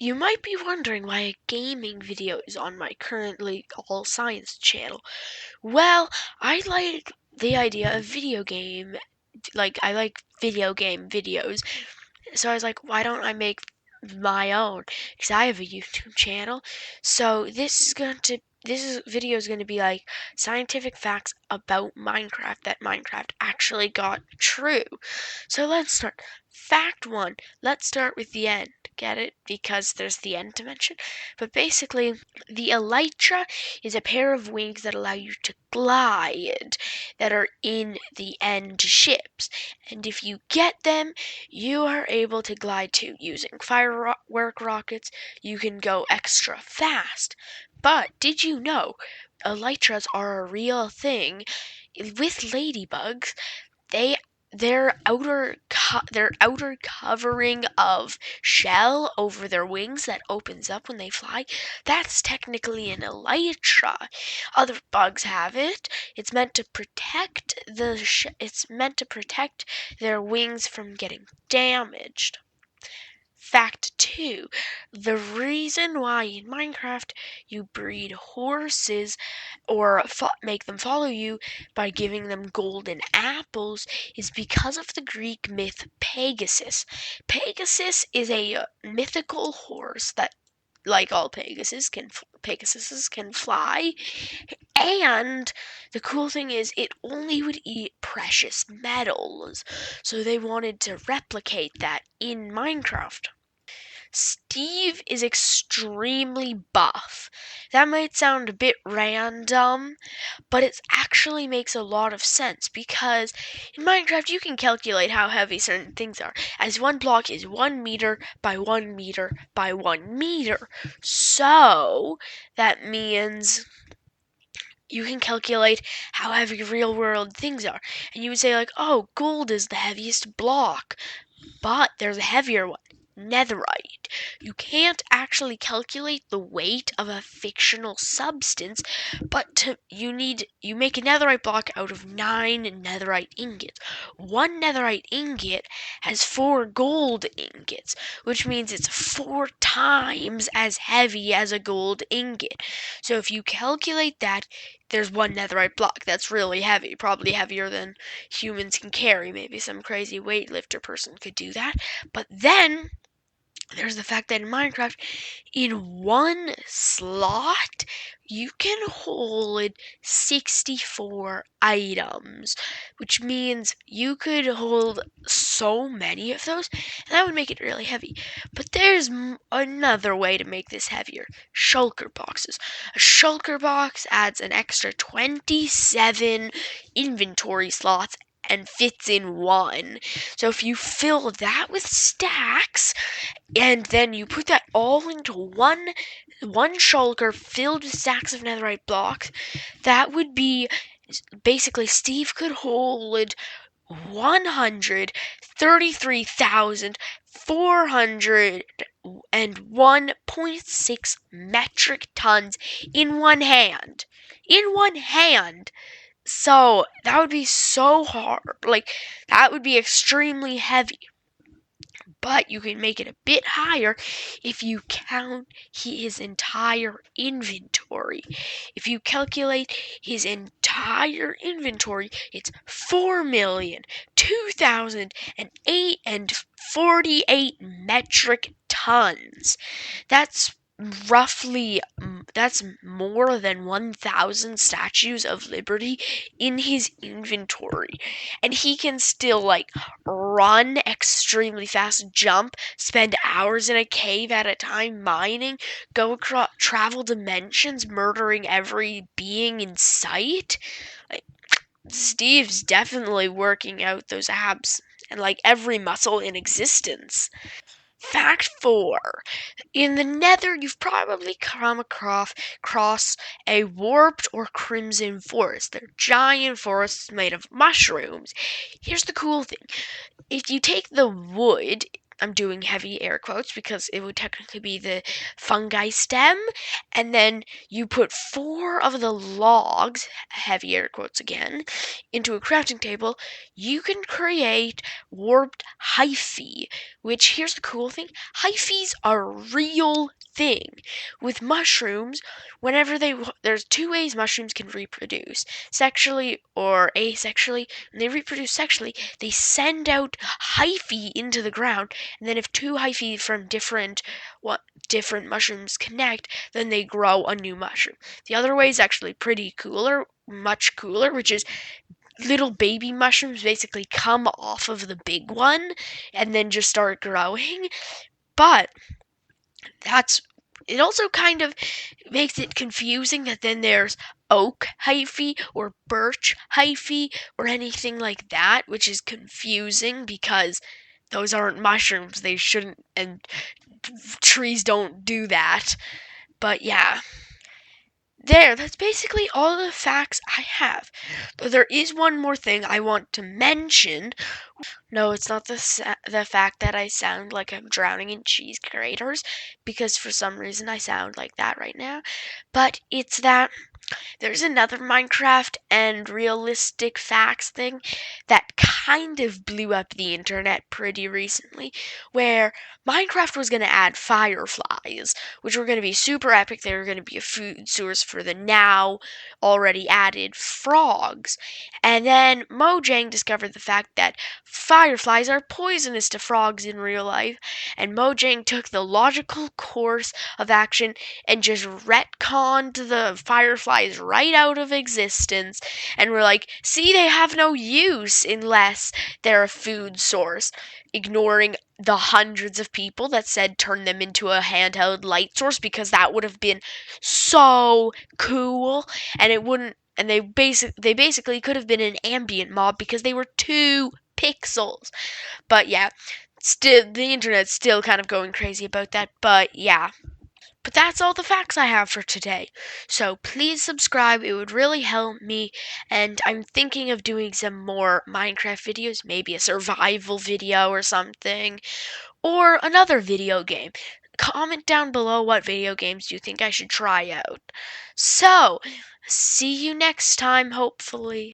You might be wondering why a gaming video is on my currently all science channel. Well, I like the idea of I like video game videos. So I was like, why don't I make my own? Because I have a YouTube channel. So this video is going to be like scientific facts about Minecraft that Minecraft actually got true. So let's start. Fact one. Let's start with the end. Get it? Because there's the end to mention. But basically, the elytra is a pair of wings that allow you to glide that are in the end ships. And if you get them, you are able to glide too. Using firework rockets, you can go extra fast. But did you know elytras are a real thing? With ladybugs, they their outer covering of shell over their wings that opens up when they fly, that's technically an elytra. Other bugs have it. It's meant to protect their wings from getting damaged. Fact 2. The reason why in Minecraft you breed horses or make them follow you by giving them golden apples is because of the Greek myth Pegasus. Pegasus is a mythical horse that, like all Pegasuses, can fly. And the cool thing is it only would eat precious metals. So they wanted to replicate that in Minecraft. Steve is extremely buff. That might sound a bit random, but it actually makes a lot of sense because in Minecraft you can calculate how heavy certain things are, as one block is 1 meter by 1 meter by 1 meter. So that means you can calculate how heavy real world things are. And you would say, like, oh, gold is the heaviest block, but there's a heavier one. Netherite. You can't actually calculate the weight of a fictional substance, but you make a netherite block out of 9 netherite ingots. 1 netherite ingot has 4 gold ingots, which means it's 4 times as heavy as a gold ingot. So if you calculate that, there's 1 netherite block. That's really heavy, probably heavier than humans can carry. Maybe some crazy weightlifter person could do that. But then there's the fact that in Minecraft, in one slot, you can hold 64 items, which means you could hold so many of those, and that would make it really heavy. But there's another way to make this heavier. Shulker boxes. A shulker box adds an extra 27 inventory slots and fits in one. So if you fill that with stacks, and then you put that all into one shulker filled with stacks of netherite blocks, that would be basically Steve could hold 133,401.6 metric tons in one hand. In one hand! So that would be so hard. That would be extremely heavy. But you can make it a bit higher if you count his entire inventory. If you calculate his entire inventory, it's 4,002,048 metric tons. That's more than 1,000 statues of Liberty in his inventory. And he can still run extremely fast, jump, spend hours in a cave at a time mining, go across travel dimensions, murdering every being in sight. Steve's definitely working out those abs and every muscle in existence. Fact 4. In the Nether, you've probably come across a warped or crimson forest. They're giant forests made of mushrooms. Here's the cool thing. If you take the wood I'm doing heavy air quotes because it would technically be the fungi stem, and then you put 4 of the logs, heavy air quotes again, into a crafting table, you can create warped hyphae, which, here's the cool thing, hyphaes are a real thing. With mushrooms, there's 2 ways mushrooms can reproduce, sexually or asexually. When they reproduce sexually, they send out hyphae into the ground, and then if 2 hyphae from different mushrooms connect, then they grow a new mushroom. The other way is actually much cooler, which is little baby mushrooms basically come off of the big one and then just start growing. But it also kind of makes it confusing that then there's oak hyphae or birch hyphae or anything like that, which is confusing because those aren't mushrooms. They shouldn't, and trees don't do that. But yeah. That's basically all the facts I have. Though there is one more thing I want to mention. No, it's not the fact that I sound like I'm drowning in cheese graters, because for some reason I sound like that right now. But it's that there's another Minecraft and realistic facts thing that kind of blew up the internet pretty recently, where Minecraft was going to add fireflies, which were going to be super epic. They were going to be a food source for the now already added frogs. And then Mojang discovered the fact that fireflies are poisonous to frogs in real life, and Mojang took the logical course of action and just retconned the fireflies right out of existence, and we're like, see, they have no use unless they're a food source, ignoring the hundreds of people that said turn them into a handheld light source, because that would have been so cool, and it wouldn't, and they basically could have been an ambient mob because they were 2 pixels. But yeah, still the internet's still kind of going crazy about that, but yeah. But that's all the facts I have for today. So please subscribe, it would really help me. And I'm thinking of doing some more Minecraft videos, maybe a survival video or something, or another video game. Comment down below what video games you think I should try out. So, see you next time, hopefully.